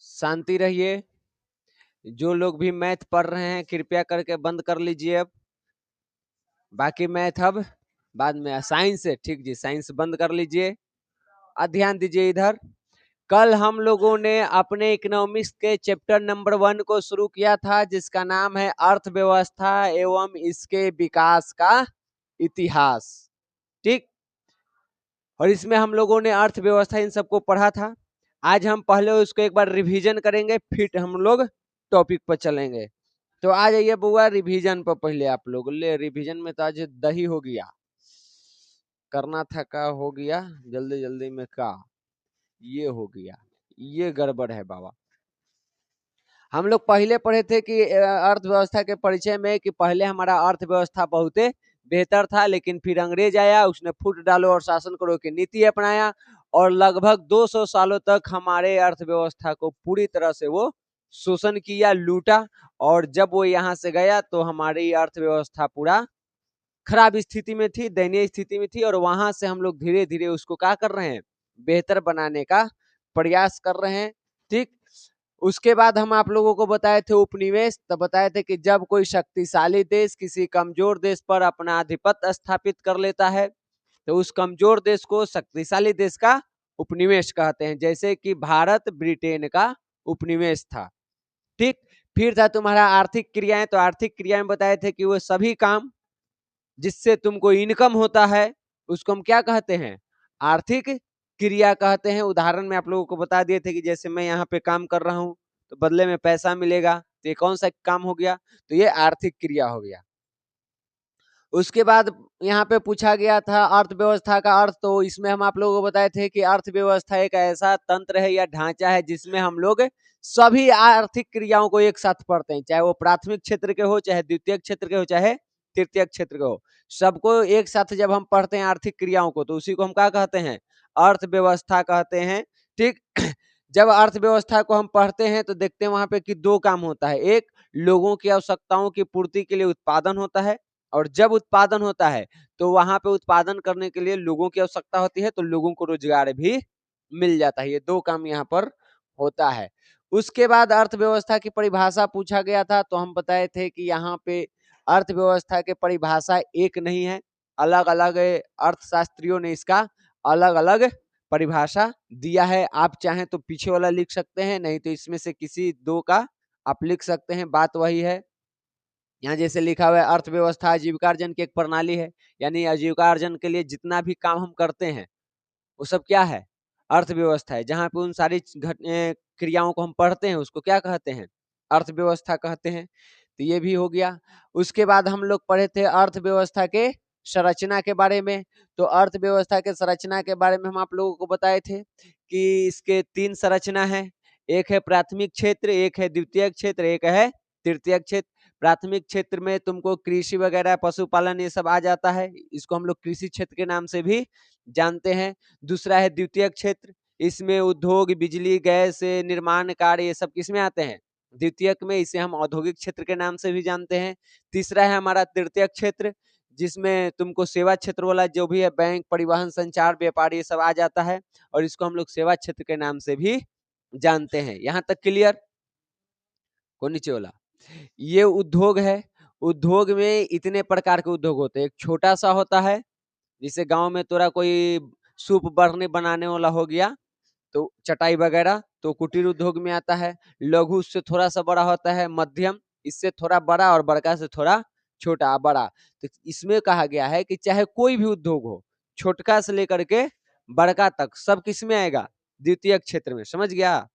शांति रहिए। जो लोग भी मैथ पढ़ रहे हैं कृपया करके बंद कर लीजिए। अब बाकी मैथ अब बाद में। साइंस है, ठीक जी, साइंस बंद कर लीजिए। ध्यान दीजिए इधर। कल हम लोगों ने अपने इकोनॉमिक्स के चैप्टर नंबर 1 को शुरू किया था, जिसका नाम है अर्थव्यवस्था एवं इसके विकास का इतिहास। ठीक, और इसमें हम लोगों ने अर्थव्यवस्था इन सबको पढ़ा था। आज हम पहले उसको एक बार रिवीजन करेंगे, फिर हम लोग टॉपिक पर चलेंगे। तो आ जाइए बुआ रिवीजन पर। पहले आप लोग ले रिवीजन में तो आज दही हो गया, करना था का हो गया, जल्दी जल्दी में का ये हो गया, ये गड़बड़ है बाबा। हम लोग पहले पढ़े थे कि अर्थव्यवस्था के परिचय में कि पहले हमारा अर्थव्यवस्था बहुत बेहतर था, लेकिन फिर अंग्रेज आया, उसने फूट डालो और शासन करो की नीति अपनाया और लगभग 200 सालों तक हमारे अर्थव्यवस्था को पूरी तरह से वो शोषण किया, लूटा। और जब वो यहाँ से गया तो हमारी अर्थव्यवस्था पूरा खराब स्थिति में थी, दयनीय स्थिति में थी, और वहां से हम लोग धीरे धीरे उसको क्या कर रहे हैं, बेहतर बनाने का प्रयास कर रहे हैं। ठीक, उसके बाद हम आप लोगों को बताए थे उपनिवेश। तो बताए थे कि जब कोई शक्तिशाली देश किसी कमजोर देश पर अपना आधिपत्य स्थापित कर लेता है तो उस कमजोर देश को शक्तिशाली देश का उपनिवेश कहते हैं, जैसे कि भारत ब्रिटेन का उपनिवेश था। ठीक, फिर था तुम्हारा आर्थिक क्रियाएं। तो आर्थिक क्रियाएं बताए थे कि वो सभी काम जिससे तुमको इनकम होता है उसको हम क्या कहते हैं, आर्थिक क्रिया कहते हैं। उदाहरण में आप लोगों को बता दिए थे कि जैसे मैं यहाँ पे काम कर रहा हूँ तो बदले में पैसा मिलेगा, तो ये कौन सा काम हो गया, तो ये आर्थिक क्रिया हो गया। उसके बाद यहाँ पे पूछा गया था अर्थव्यवस्था का अर्थ। तो इसमें हम आप लोगों को बताए थे कि अर्थव्यवस्था एक ऐसा तंत्र है या ढांचा है जिसमें हम लोग सभी आर्थिक क्रियाओं को एक साथ पढ़ते हैं, चाहे वो प्राथमिक क्षेत्र के हो, चाहे द्वितीय क्षेत्र के हो, चाहे तृतीय क्षेत्र के हो। सबको एक साथ जब हम पढ़ते हैं आर्थिक क्रियाओं को तो उसी को हम क्या कहते हैं, अर्थव्यवस्था कहते हैं। ठीक, जब अर्थव्यवस्था को हम पढ़ते हैं तो देखते हैं वहां पे कि दो काम होता है। एक, लोगों की आवश्यकताओं की पूर्ति के लिए उत्पादन होता है, और जब उत्पादन होता है तो वहां पे उत्पादन करने के लिए लोगों की आवश्यकता होती है, तो लोगों को रोजगार भी मिल जाता है। ये दो काम यहाँ पर होता है। उसके बाद अर्थव्यवस्था की परिभाषा पूछा गया था, तो हम बताए थे कि यहाँ पे अर्थव्यवस्था के परिभाषा एक नहीं है, अलग अलग अर्थशास्त्रियों ने इसका अलग अलग परिभाषा दिया है। आप चाहें तो पीछे वाला लिख सकते हैं, नहीं तो इसमें से किसी दो का आप लिख सकते हैं, बात वही है। यहाँ जैसे लिखा हुआ है अर्थव्यवस्था आजीविकार्जन की एक प्रणाली है, यानी आजीविकार्जन के लिए जितना भी काम हम करते हैं वो सब क्या है, अर्थव्यवस्था है। जहाँ पे उन सारी क्रियाओं को हम पढ़ते हैं उसको क्या कहते हैं, अर्थव्यवस्था कहते हैं। तो ये भी हो गया। उसके बाद हम लोग पढ़े थे अर्थव्यवस्था के संरचना के बारे में। तो अर्थव्यवस्था के संरचना के बारे में हम आप लोगों को बताए थे कि इसके 3 संरचना है। एक है प्राथमिक क्षेत्र, एक है द्वितीय क्षेत्र, एक है तृतीय क्षेत्र। प्राथमिक क्षेत्र में तुमको कृषि वगैरह पशुपालन ये सब आ जाता है, इसको हम लोग कृषि क्षेत्र के नाम से भी जानते हैं। दूसरा है द्वितीय क्षेत्र, इसमें उद्योग, बिजली, गैस, निर्माण कार्य ये सब किसमें आते हैं, द्वितीयक में, इसे हम औद्योगिक क्षेत्र के नाम से भी जानते हैं। तीसरा है हमारा तृतीय क्षेत्र, जिसमें तुमको सेवा क्षेत्र वाला जो भी है, बैंक, परिवहन, संचार, व्यापार ये सब आ जाता है, और इसको हम लोग सेवा क्षेत्र के नाम से भी जानते हैं। यहाँ तक क्लियर? कोनिचिवाला। ये उद्योग है। उद्योग में इतने प्रकार के उद्योग होते हैं। एक छोटा सा होता है, जिसे गांव में तोरा कोई सूप बरनी बनाने वाला हो गया, तो चटाई वगैरह, तो कुटीर उद्योग में आता है। लघु उससे थोड़ा सा बड़ा होता है, मध्यम इससे थोड़ा बड़ा, और बड़का से थोड़ा छोटा बड़ा। तो इसमें कहा गया है कि चाहे कोई भी उद्योग हो, छोटका से लेकर के बड़का तक, सब किस में आएगा, द्वितीय क्षेत्र में। समझ गया?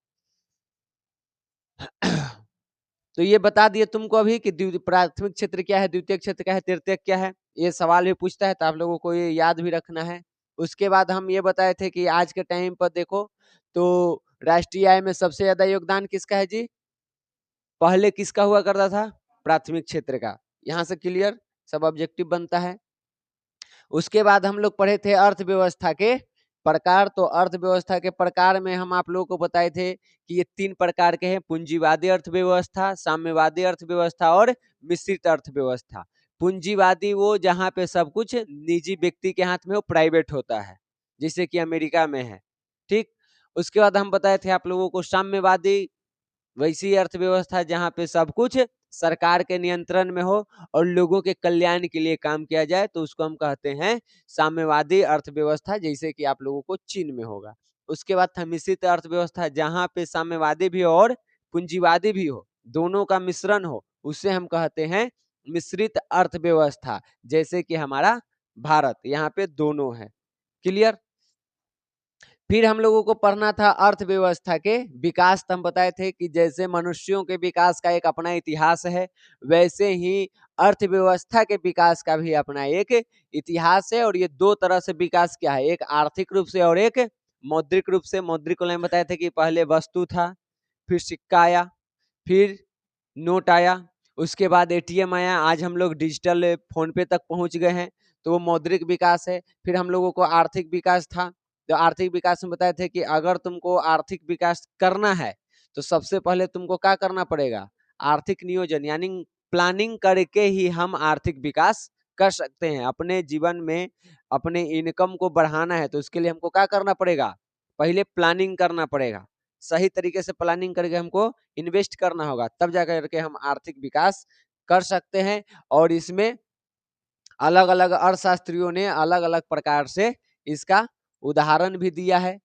तो ये बता दिए तुमको अभी कि प्राथमिक क्षेत्र क्या है, द्वितीय क्षेत्र क्या है, तृतीय क्या है। ये सवाल भी पूछता है तो आप लोगों को ये याद भी रखना है। उसके बाद हम ये बताए थे कि आज के टाइम पर देखो तो राष्ट्रीय आय में सबसे ज्यादा योगदान किसका है जी, पहले किसका हुआ करता था, प्राथमिक क्षेत्र का। यहाँ से क्लियर, सब ऑब्जेक्टिव बनता है। उसके बाद हम लोग पढ़े थे अर्थव्यवस्था के प्रकार। तो अर्थव्यवस्था के प्रकार में हम आप लोगों को बताए थे कि ये 3 प्रकार के हैं, पूंजीवादी अर्थव्यवस्था, साम्यवादी अर्थव्यवस्था और मिश्रित अर्थव्यवस्था। पूंजीवादी वो जहाँ पे सब कुछ निजी व्यक्ति के हाथ में हो, प्राइवेट होता है, जैसे कि अमेरिका में है। ठीक, उसके बाद हम बताए थे आप लोगों को साम्यवादी वैसी अर्थव्यवस्था जहाँ पे सब कुछ सरकार के नियंत्रण में हो और लोगों के कल्याण के लिए काम किया जाए, तो उसको हम कहते हैं साम्यवादी अर्थव्यवस्था, जैसे कि आप लोगों को चीन में होगा। उसके बाद था मिश्रित अर्थव्यवस्था, जहाँ पे साम्यवादी भी हो और पूंजीवादी भी हो, दोनों का मिश्रण हो, उसे हम कहते हैं मिश्रित अर्थव्यवस्था, जैसे कि हमारा भारत, यहाँ पे दोनों है। क्लियर? फिर हम लोगों को पढ़ना था अर्थव्यवस्था के विकास। हम बताए थे कि जैसे मनुष्यों के विकास का एक अपना इतिहास है, वैसे ही अर्थव्यवस्था के विकास का भी अपना एक इतिहास है। और ये दो तरह से विकास क्या है, एक आर्थिक रूप से और एक मौद्रिक रूप से। मौद्रिक को हम बताए थे कि पहले वस्तु था, फिर सिक्का आया, फिर नोट आया, उसके बाद एटीएम आया, आज हम लोग डिजिटल फोन पे तक पहुंच गए हैं, तो वो मौद्रिक विकास है। फिर हम लोगों को आर्थिक विकास था, तो आर्थिक विकास में बताए थे कि अगर तुमको आर्थिक विकास करना है तो सबसे पहले तुमको क्या करना पड़ेगा, आर्थिक नियोजन यानी प्लानिंग करके ही हम आर्थिक विकास कर सकते हैं। अपने जीवन में अपने इनकम को बढ़ाना है तो उसके लिए हमको क्या करना पड़ेगा, पहले प्लानिंग करना पड़ेगा, सही तरीके से प्लानिंग करके हमको इन्वेस्ट करना होगा, तब जाकर के हम आर्थिक विकास कर सकते हैं। और इसमें अलग अलग अर्थशास्त्रियों ने अलग अलग प्रकार से इसका उदाहरण भी दिया है,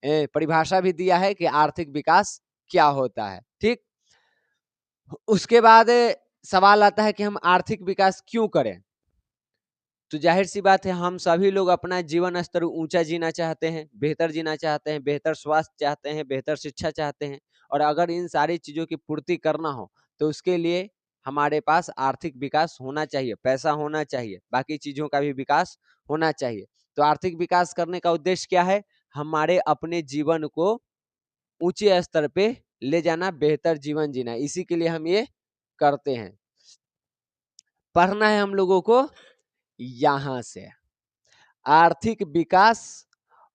परिभाषा भी दिया है कि आर्थिक विकास क्या होता है। ठीक, उसके बाद सवाल आता है कि हम आर्थिक विकास क्यों करें। तो जाहिर सी बात है, हम सभी लोग अपना जीवन स्तर ऊंचा जीना चाहते हैं, बेहतर जीना चाहते हैं, बेहतर स्वास्थ्य चाहते हैं, बेहतर शिक्षा चाहते हैं। और अगर इन सारी चीजों की पूर्ति करना हो तो उसके लिए हमारे पास आर्थिक विकास होना चाहिए, पैसा होना चाहिए, बाकी चीजों का भी विकास होना चाहिए। तो आर्थिक विकास करने का उद्देश्य क्या है, हमारे अपने जीवन को ऊंचे स्तर पे ले जाना, बेहतर जीवन जीना, इसी के लिए हम ये करते हैं। पढ़ना है हम लोगों को यहां से आर्थिक विकास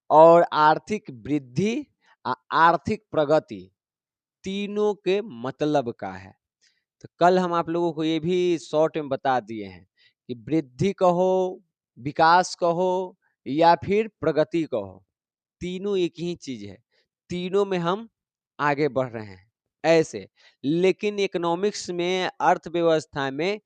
और आर्थिक वृद्धि, आर्थिक प्रगति, तीनों के मतलब का है। तो कल हम आप लोगों को ये भी शॉर्ट में बता दिए हैं कि वृद्धि कहो, विकास कहो या फिर प्रगति कहो, तीनों एक ही चीज है, तीनों में हम आगे बढ़ रहे हैं ऐसे। लेकिन इकोनॉमिक्स में, अर्थव्यवस्था में,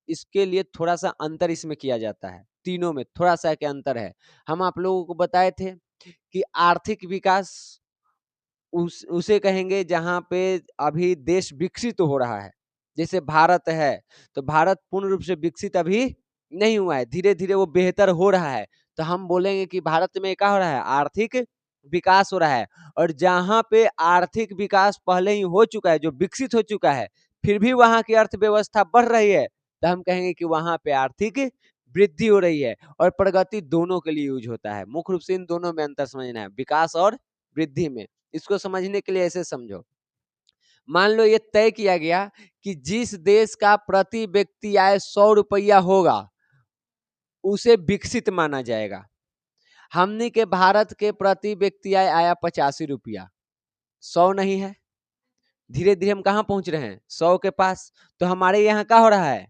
इसके लिए थोड़ा सा अंतर इसमें किया जाता है, तीनों में थोड़ा सा क्या अंतर है। हम आप लोगों को बताए थे कि आर्थिक विकास उसे कहेंगे जहां पे अभी देश विकसित हो रहा है, जैसे भारत है, तो भारत पूर्ण रूप से विकसित अभी नहीं हुआ है, धीरे धीरे वो बेहतर हो रहा है, तो हम बोलेंगे कि भारत में क्या हो रहा है, आर्थिक विकास हो रहा है। और जहां पे आर्थिक विकास पहले ही हो चुका है, जो विकसित हो चुका है, फिर भी वहां की अर्थव्यवस्था बढ़ रही है, तो हम कहेंगे कि वहां पे आर्थिक वृद्धि हो रही है। और प्रगति दोनों के लिए यूज होता है, मुख्य रूप से इन दोनों में अंतर समझना है, विकास और वृद्धि में। इसको समझने के लिए ऐसे समझो, मान लो ये तय किया गया कि जिस देश का प्रति व्यक्ति आय 100 रुपया होगा उसे विकसित माना जाएगा। हमने के भारत के प्रति व्यक्ति आय आया 85 रुपया, 100 नहीं है, धीरे धीरे हम कहाँ पहुंच रहे हैं, 100 के पास। तो हमारे यहाँ क्या हो रहा है,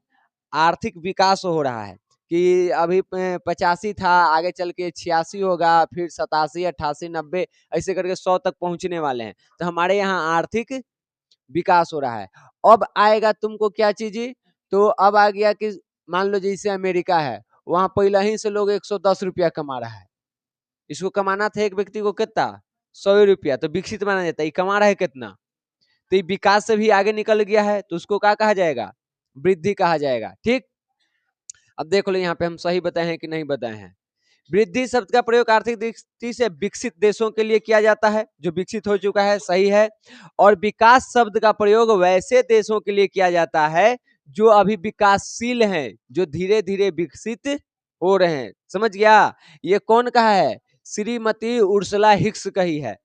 आर्थिक विकास हो रहा है कि अभी 85 था, आगे चल के 86 होगा, फिर 87, 88, 90, ऐसे करके 100 तक पहुंचने वाले हैं। तो हमारे यहाँ आर्थिक विकास हो रहा है। अब आएगा तुमको क्या चीज, तो अब आ गया कि मान लो जैसे अमेरिका है, वहां पहले ही से लोग 110 रुपया कमा रहा है, इसको कमाना था एक व्यक्ति को कितना, 100 रुपया, तो विकसित माना जाता है, कमा रहा है कितना, तो ये विकास से भी आगे निकल गया है, तो उसको क्या कहा जाएगा, वृद्धि कहा जाएगा। ठीक, अब देख लो यहाँ पे हम सही बताए हैं कि नहीं बताए हैं। वृद्धि शब्द का प्रयोग आर्थिक दृष्टि से विकसित देशों के लिए किया जाता है, जो विकसित हो चुका है, सही है। और विकास शब्द का प्रयोग वैसे देशों के लिए किया जाता है जो अभी विकासशील हैं, जो धीरे धीरे विकसित हो रहे हैं। समझ गया, ये कौन कहा है, श्रीमती उर्सुला हिक्स कही है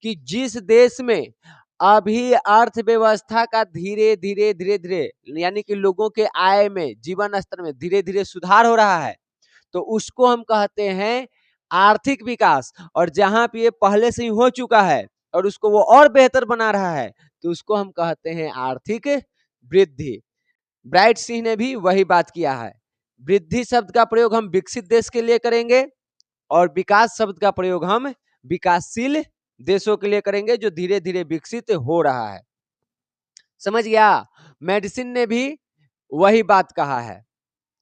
कि जिस देश में अभी अर्थव्यवस्था का धीरे धीरे धीरे धीरे यानी कि लोगों के आय में, जीवन स्तर में धीरे धीरे सुधार हो रहा है, तो उसको हम कहते हैं आर्थिक विकास। और जहां पे ये पहले से ही हो चुका है और उसको वो और बेहतर बना रहा है, तो उसको हम कहते हैं आर्थिक वृद्धि। ब्राइट सिंह ने भी वही बात किया है, वृद्धि शब्द का प्रयोग हम विकसित देश के लिए करेंगे और विकास शब्द का प्रयोग हम विकासशील देशों के लिए करेंगे जो धीरे धीरे विकसित हो रहा है। समझ गया? मेडिसिन ने भी वही बात कहा है,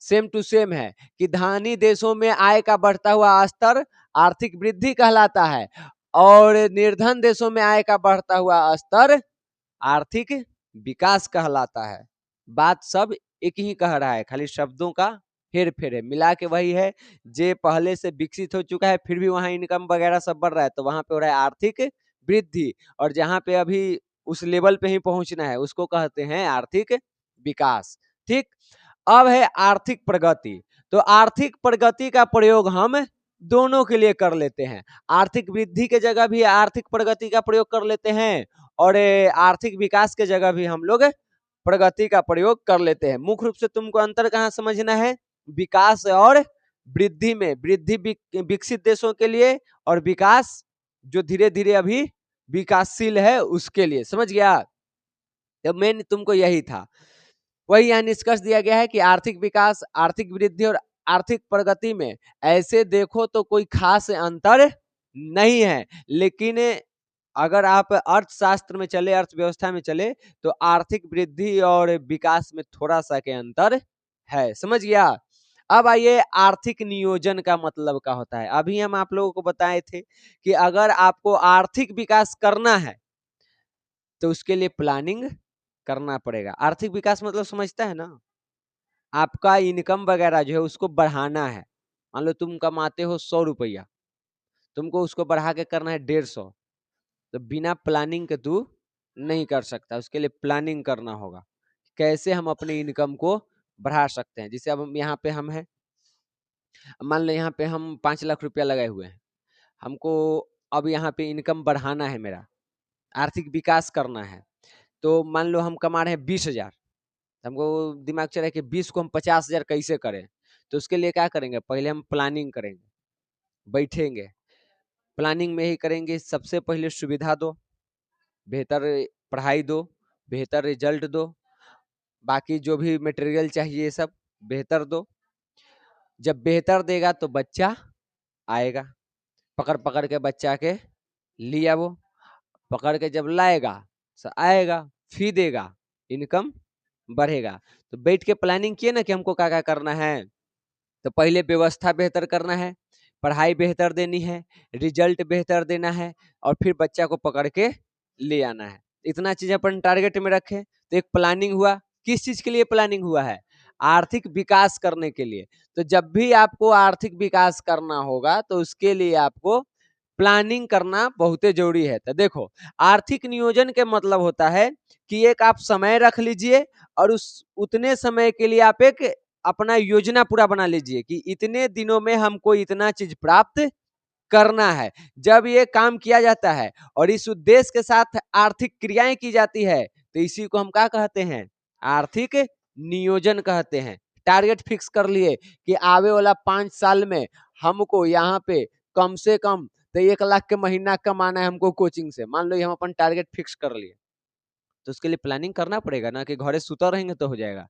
सेम टू सेम है कि धनी देशों में आय का बढ़ता हुआ स्तर आर्थिक वृद्धि कहलाता है और निर्धन देशों में आय का बढ़ता हुआ स्तर आर्थिक विकास कहलाता है। बात सब एक ही कह रहा है, खाली शब्दों का हेर फेर है, मिला के वही है। जे पहले से विकसित हो चुका है फिर भी वहां इनकम वगैरह सब बढ़ रहा है, तो वहां पे हो रहा है आर्थिक वृद्धि, और जहां पे अभी उस लेवल पे ही पहुंचना है उसको कहते हैं आर्थिक विकास। ठीक, अब है आर्थिक प्रगति। तो आर्थिक प्रगति का प्रयोग हम दोनों के लिए कर लेते हैं, आर्थिक वृद्धि के जगह भी आर्थिक प्रगति का प्रयोग कर लेते हैं और आर्थिक विकास के जगह भी हम लोग प्रगति का प्रयोग कर लेते हैं। मुख्य रूप से तुमको अंतर कहाँ समझना है, विकास और वृद्धि में। वृद्धि विकसित देशों के लिए और विकास जो धीरे धीरे अभी विकासशील है उसके लिए। समझ गया? तो मेन तुमको यही था, वही यहाँ निष्कर्ष दिया गया है कि आर्थिक विकास, आर्थिक वृद्धि और आर्थिक प्रगति में ऐसे देखो तो कोई खास अंतर नहीं है, लेकिन अगर आप अर्थशास्त्र में चले, अर्थव्यवस्था में चले, तो आर्थिक वृद्धि और विकास में थोड़ा सा के अंतर है। समझ गया? अब आइए, आर्थिक नियोजन का मतलब क्या होता है। अभी हम आप लोगों को बताए थे कि अगर आपको आर्थिक विकास करना है तो उसके लिए प्लानिंग करना पड़ेगा। आर्थिक विकास मतलब समझता है ना, आपका इनकम वगैरह जो है उसको बढ़ाना है। मान लो तुम कमाते हो 100 रुपया, तुमको उसको बढ़ा के करना है 150, तो बिना प्लानिंग के तू नहीं कर सकता। उसके लिए प्लानिंग करना होगा, कैसे हम अपने इनकम को बढ़ा सकते हैं। जैसे अब हम यहाँ पे हम हैं, मान लो यहाँ पे हम 5 लाख रुपया लगाए हुए हैं, हमको अब यहाँ पे इनकम बढ़ाना है, मेरा आर्थिक विकास करना है। तो मान लो हम कमा रहे हैं 20,000, हमको दिमाग चल रहा है कि 20 को हम 50,000 कैसे करें। तो उसके लिए क्या करेंगे, पहले हम प्लानिंग करेंगे, बैठेंगे, प्लानिंग में ही करेंगे। सबसे पहले सुविधा दो, बेहतर पढ़ाई दो, बेहतर रिजल्ट दो, बाकी जो भी मटेरियल चाहिए सब बेहतर दो। जब बेहतर देगा तो बच्चा आएगा, पकड़ पकड़ के बच्चा के लिया, वो पकड़ के जब लाएगा आएगा, फी देगा, इनकम बढ़ेगा। तो बैठ के प्लानिंग किए ना कि हमको क्या क्या करना है। तो पहले व्यवस्था बेहतर करना है, पढ़ाई बेहतर देनी है, रिजल्ट बेहतर देना है, और फिर बच्चा को पकड़ के ले आना है। इतना चीज अपन टारगेट में रखे तो एक प्लानिंग हुआ। किस चीज के लिए प्लानिंग हुआ है, आर्थिक विकास करने के लिए। तो जब भी आपको आर्थिक विकास करना होगा तो उसके लिए आपको प्लानिंग करना बहुत जरूरी है। तो देखो, आर्थिक नियोजन के मतलब होता है कि एक आप समय रख लीजिए और उस उतने समय के लिए आप एक अपना योजना पूरा बना लीजिए कि इतने दिनों में हमको इतना चीज प्राप्त करना है। जब ये काम किया जाता है और इस उद्देश्य के साथ आर्थिक क्रियाएं की जाती है तो इसी को हम क्या कहते हैं, आर्थिक नियोजन कहते हैं। टारगेट फिक्स कर लिए कि आवे वाला 5 साल में हमको यहाँ पे कम से कम तो 1 लाख के महीना कमाना है हमको कोचिंग से। मान लो ये हम अपन टारगेट फिक्स कर लिए, तो उसके लिए प्लानिंग करना पड़ेगा ना, कि घरे सुता रहेंगे तो हो जाएगा।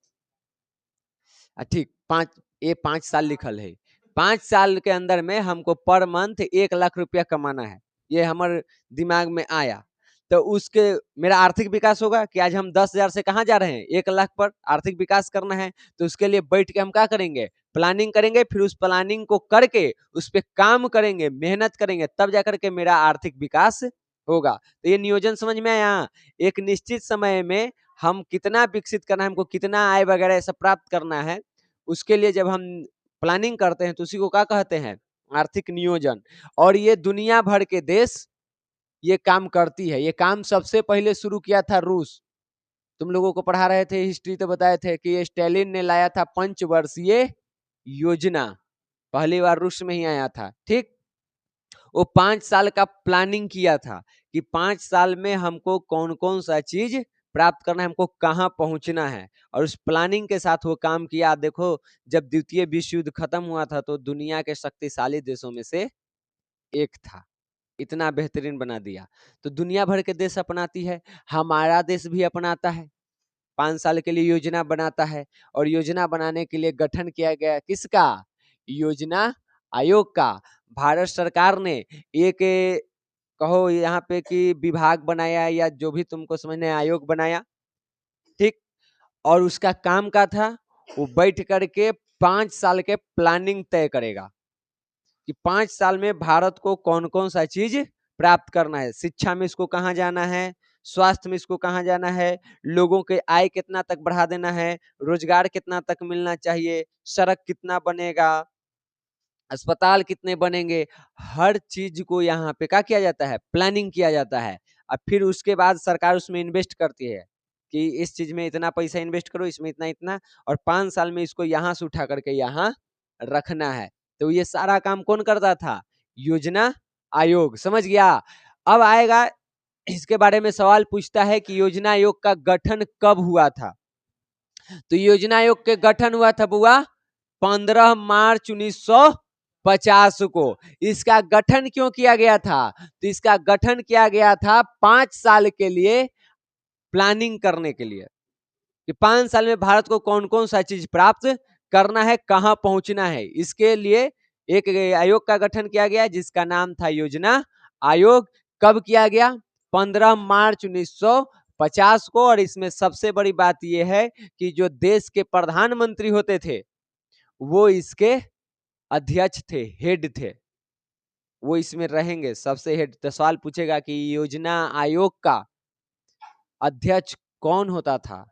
ठीक, 5 साल लिखल है, 5 साल के अंदर में हमको पर मंथ 1 लाख रुपया कमाना है, ये हमारे दिमाग में आया। तो उसके मेरा आर्थिक विकास होगा कि आज हम 10,000 से कहाँ जा रहे हैं, 1 लाख पर आर्थिक विकास करना है। तो उसके लिए बैठ के हम क्या करेंगे, प्लानिंग करेंगे, फिर उस प्लानिंग को करके उस पर काम करेंगे, मेहनत करेंगे, तब जाकर के मेरा आर्थिक विकास होगा। तो ये नियोजन समझ में आया। एक निश्चित समय में हम कितना विकसित करना है, हमको कितना आय वगैरह सब प्राप्त करना है, उसके लिए जब हम प्लानिंग करते हैं तो उसी को क्या कहते हैं, आर्थिक नियोजन। और ये दुनिया भर के देश ये काम करती है। ये काम सबसे पहले शुरू किया था रूस। तुम लोगों को पढ़ा रहे थे हिस्ट्री, तो बताए थे कि ये स्टालिन ने लाया था पंचवर्षीय योजना, पहली बार रूस में ही आया था। ठीक, वो 5 साल का प्लानिंग किया था कि 5 साल में हमको कौन कौन सा चीज प्राप्त करना है, हमको कहाँ पहुंचना है, और उस प्लानिंग के साथ वो काम किया। देखो, जब द्वितीय विश्व युद्ध खत्म हुआ था तो दुनिया के शक्तिशाली देशों में से एक था, इतना बेहतरीन बना दिया। तो दुनिया भर के देश अपनाती है, हमारा देश भी अपनाता है, 5 साल के लिए योजना बनाता है। और योजना बनाने के लिए गठन किया गया किसका, योजना आयोग का। भारत सरकार ने एक कहो यहाँ पे कि विभाग बनाया, या जो भी तुमको समझना है, आयोग बनाया। ठीक। और उसका काम का था वो बैठ करके 5 साल के प्लानिंग तय करेगा कि 5 साल में भारत को कौन कौन सा चीज प्राप्त करना है। शिक्षा में इसको कहाँ जाना है, स्वास्थ्य में इसको कहाँ जाना है, लोगों के आय कितना तक बढ़ा देना है, रोजगार कितना तक मिलना चाहिए, सड़क कितना बनेगा, अस्पताल कितने बनेंगे, हर चीज को यहाँ पे क्या किया जाता है, प्लानिंग किया जाता है। और फिर उसके बाद सरकार उसमें इन्वेस्ट करती है कि इस चीज में इतना पैसा इन्वेस्ट करो, इसमें इतना इतना, और 5 साल में इसको यहाँ से उठा करके यहाँ रखना है। तो ये सारा काम कौन करता था, योजना आयोग। समझ गया। अब आएगा इसके बारे में सवाल पूछता है कि योजना आयोग का गठन कब हुआ था। तो योजना आयोग के गठन हुआ था बुआ 15 मार्च 1950 को। इसका गठन क्यों किया गया था, तो इसका गठन किया गया था 5 साल के लिए प्लानिंग करने के लिए कि 5 साल में भारत को कौन कौन सा चीज प्राप्त करना है, कहां पहुंचना है। इसके लिए एक आयोग का गठन किया गया जिसका नाम था योजना आयोग। कब किया गया, 15 मार्च 1950 को। और इसमें सबसे बड़ी बात यह है कि जो देश के प्रधानमंत्री होते थे वो इसके अध्यक्ष थे, हेड थे, वो इसमें रहेंगे सबसे हेड। तो सवाल पूछेगा कि योजना आयोग का अध्यक्ष कौन होता था,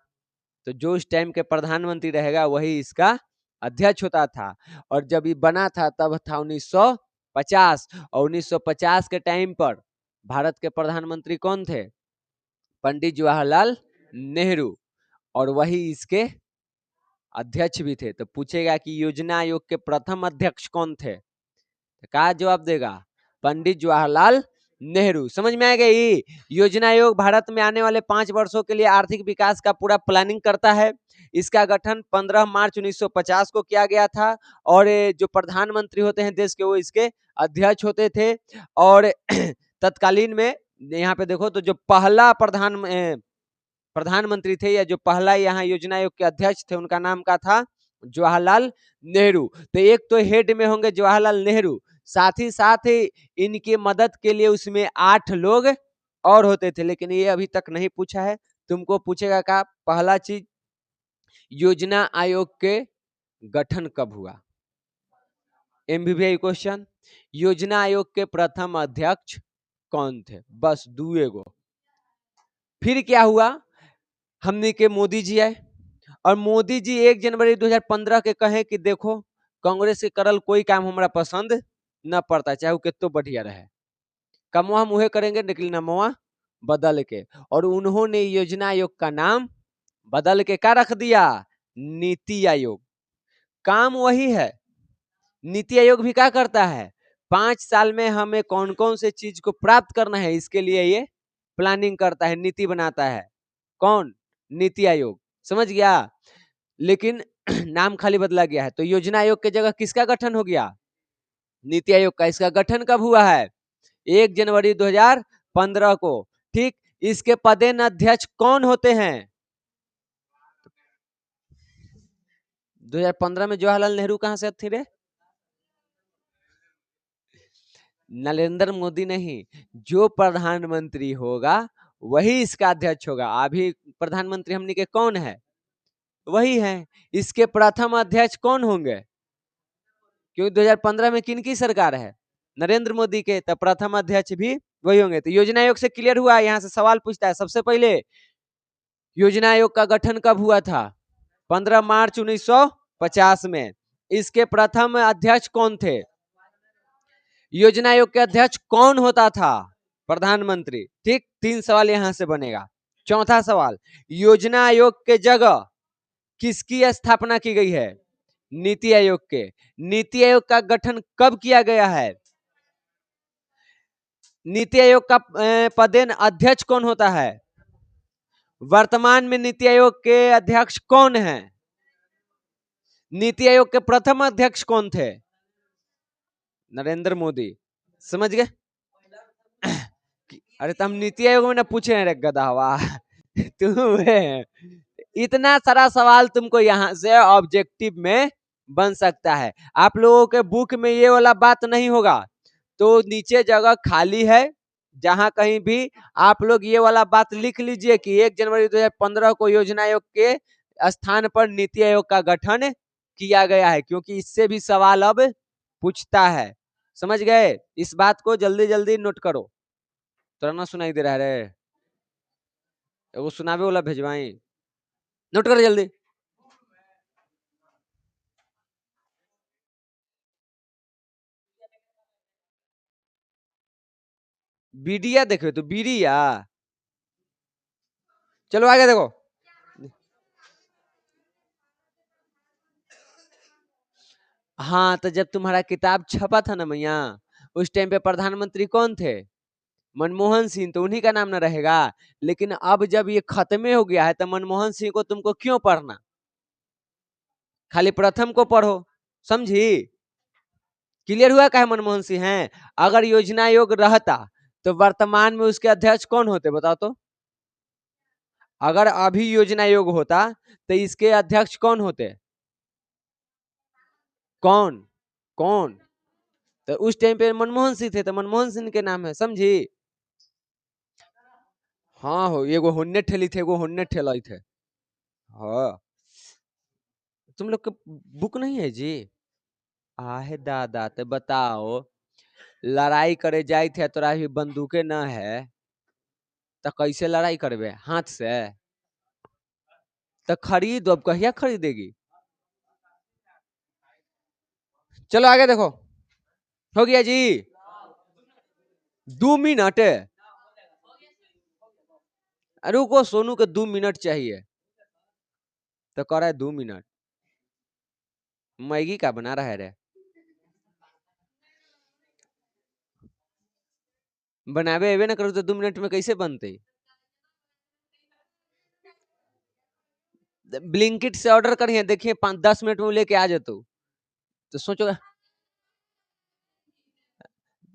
तो जो इस टाइम के प्रधानमंत्री रहेगा वही इसका अध्यक्ष होता था। और जब ये बना था तब था 1950। और 1950 के टाइम पर भारत के प्रधानमंत्री कौन थे, पंडित जवाहरलाल नेहरू, और वही इसके अध्यक्ष भी थे। तो पूछेगा कि योजना आयोग के प्रथम अध्यक्ष कौन थे, तो क्या जवाब देगा, पंडित जवाहरलाल नेहरू। समझ में आ गई। योजना आयोग भारत में आने वाले 5 वर्षों के लिए आर्थिक विकास का पूरा प्लानिंग करता है। इसका गठन 15 मार्च 1950 को किया गया था। और जो प्रधानमंत्री होते हैं देश के वो इसके अध्यक्ष होते थे। और तत्कालीन में यहाँ पे देखो तो जो पहला प्रधानमंत्री थे या जो पहला यहाँ योजना आयोग के अध्यक्ष थे उनका नाम का था जवाहरलाल नेहरू। तो एक तो हेड में होंगे जवाहरलाल नेहरू, साथ ही साथ इनकी मदद के लिए उसमें 8 लोग और होते थे, लेकिन ये अभी तक नहीं पूछा है। तुमको पूछेगा का पहला चीज, योजना आयोग के गठन कब हुआ, एमबीबीआई क्वेश्चन। योजना आयोग के प्रथम अध्यक्ष कौन थे, बस दुएगो। फिर क्या हुआ, हमने के मोदी जी आए और मोदी जी 1 जनवरी 2015 के कहे कि देखो कांग्रेस के करल कोई काम हमारा पसंद न पड़ता, चाहे वो कितो बढ़िया रहे, कमवा हम उहे करेंगे लेकिन नमवा बदल के। और उन्होंने योजना आयोग का नाम बदल के क्या रख दिया, नीति आयोग। काम वही है, नीति आयोग भी क्या करता है, 5 साल में हमें कौन कौन से चीज को प्राप्त करना है इसके लिए ये प्लानिंग करता है, नीति बनाता है। कौन, नीति आयोग। समझ गया। लेकिन नाम खाली बदला गया है। तो योजना आयोग के जगह किसका गठन हो गया, नीति आयोग का। इसका गठन कब हुआ है, 1 जनवरी 2015 को। ठीक। इसके पदेन अध्यक्ष कौन होते हैं, 2015 में जवाहरलाल नेहरू कहां से थे रे, नरेंद्र मोदी नहीं, जो प्रधानमंत्री होगा वही इसका अध्यक्ष होगा। अभी प्रधानमंत्री हमने के कौन है, वही है। इसके प्रथम अध्यक्ष कौन होंगे, क्योंकि 2015 में किन की सरकार है, नरेंद्र मोदी के, तो प्रथम अध्यक्ष भी वही होंगे। तो योजना आयोग से क्लियर हुआ। यहाँ से सवाल पूछता है सबसे पहले, योजना आयोग का गठन कब हुआ था, 15 मार्च 1950 में। इसके प्रथम अध्यक्ष कौन थे, योजना आयोग के अध्यक्ष कौन होता था, प्रधानमंत्री। ठीक, 3 सवाल यहां से बनेगा। चौथा सवाल, योजना आयोग के जगह किसकी स्थापना की गई है, नीति आयोग के। नीति आयोग का गठन कब किया गया है, नीति आयोग का पदेन अध्यक्ष कौन होता है, वर्तमान में नीति आयोग के अध्यक्ष कौन है, नीति आयोग के प्रथम अध्यक्ष कौन थे, नरेंद्र मोदी। समझ गए। अरे तुम नीति आयोग में ना पूछे हैं रे गधावा तुम इतना सारा सवाल तुमको यहां से ऑब्जेक्टिव में बन सकता है। आप लोगों के बुक में ये वाला बात नहीं होगा, तो नीचे जगह खाली है जहां कहीं भी आप लोग ये वाला बात लिख लीजिए कि 1 जनवरी 2015 को योजना आयोग के स्थान पर नीति आयोग का गठन किया गया है, क्योंकि इससे भी सवाल अब पूछता है। समझ गए? इस बात को जल्दी जल्दी नोट करो। तो ना सुनाई दे रहा है, वो सुनावे वाला भेजवाई, नोट करो जल्दी। बीडिया देखो तो बीड़िया। चलो आगे देखो। हाँ, तो जब तुम्हारा किताब छपा था ना मैया, उस टाइम पे प्रधानमंत्री कौन थे? मनमोहन सिंह। तो उन्हीं का नाम ना रहेगा। लेकिन अब जब ये खत्म हो गया है तो मनमोहन सिंह को तुमको क्यों पढ़ना? खाली प्रथम को पढ़ो। समझी? क्लियर हुआ क्या मनमोहन सिंह हैं? अगर योजना आयोग रहता तो वर्तमान में उसके अध्यक्ष कौन होते बताओ तो? अगर अभी योजना आयोग होता तो इसके अध्यक्ष कौन होते? कौन? कौन? तो उस टाइम पे मनमोहन सिंह थे तो मनमोहन सिंह के नाम है। समझी? हाँ हो, एगो होन्ने ठेली थे, एगो होन्ने ठेलाई थे। हाँ, तुम लोग के बुक नहीं है जी? आहे दादा, तो बताओ, लड़ाई करे जाए थे तोरा भी बंदूके न है तो कैसे लड़ाई करबे? हाथ से? तो खरीद, अब कहिया खरीदेगी? चलो आगे देखो। हो गया जी? 2 मिनट? रुको, सोनू के 2 मिनट चाहिए तो कह रहा है 2 मिनट। मैगी का बना रहा है रे? बनावे एबे ना करो तो 2 मिनट में कैसे बनते? ब्लिंकिट से ऑर्डर करिए, देखिए 5-10 मिनट में लेके आ जातो। तो सोचो,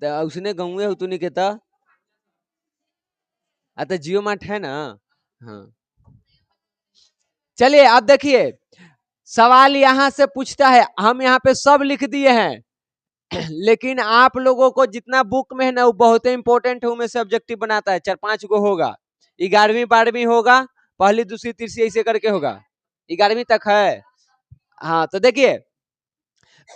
तो उसने गंगे हो तूने के तो तो जियो मार्ट है ना? हाँ, चलिए अब देखिए, सवाल यहां से पूछता है, हम यहाँ पे सब लिख दिए हैं लेकिन आप लोगों को जितना बुक में है ना वो बहुत ही इंपॉर्टेंट है, उनमें से ऑब्जेक्टिव बनाता है 4-5 गो होगा। 11वीं 12वीं होगा, पहली दूसरी तीसरी ऐसे करके होगा। 11वीं तक है। हाँ, तो देखिए,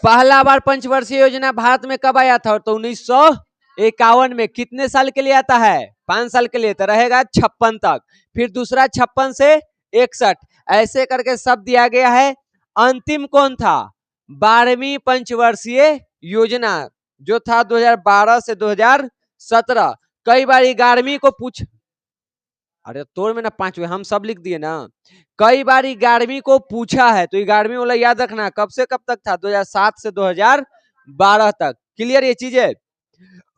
पहला बार पंचवर्षीय योजना भारत में कब आया था? तो 1951 में। कितने साल के लिए आता है? 5 साल के लिए, तो रहेगा 56 तक। फिर दूसरा 56 से 61, ऐसे करके सब दिया गया है। अंतिम कौन था? 12वीं पंचवर्षीय योजना, जो था 2012 से 2017। कई बार 11वीं को पूछ, अरे तोड़ में ना 5वें, हम सब लिख दिए ना। कई बार 11वीं को पूछा है, तो 11वीं वाला याद रखना कब से कब तक था? 2007 से 2012 तक। क्लियर ये चीजें?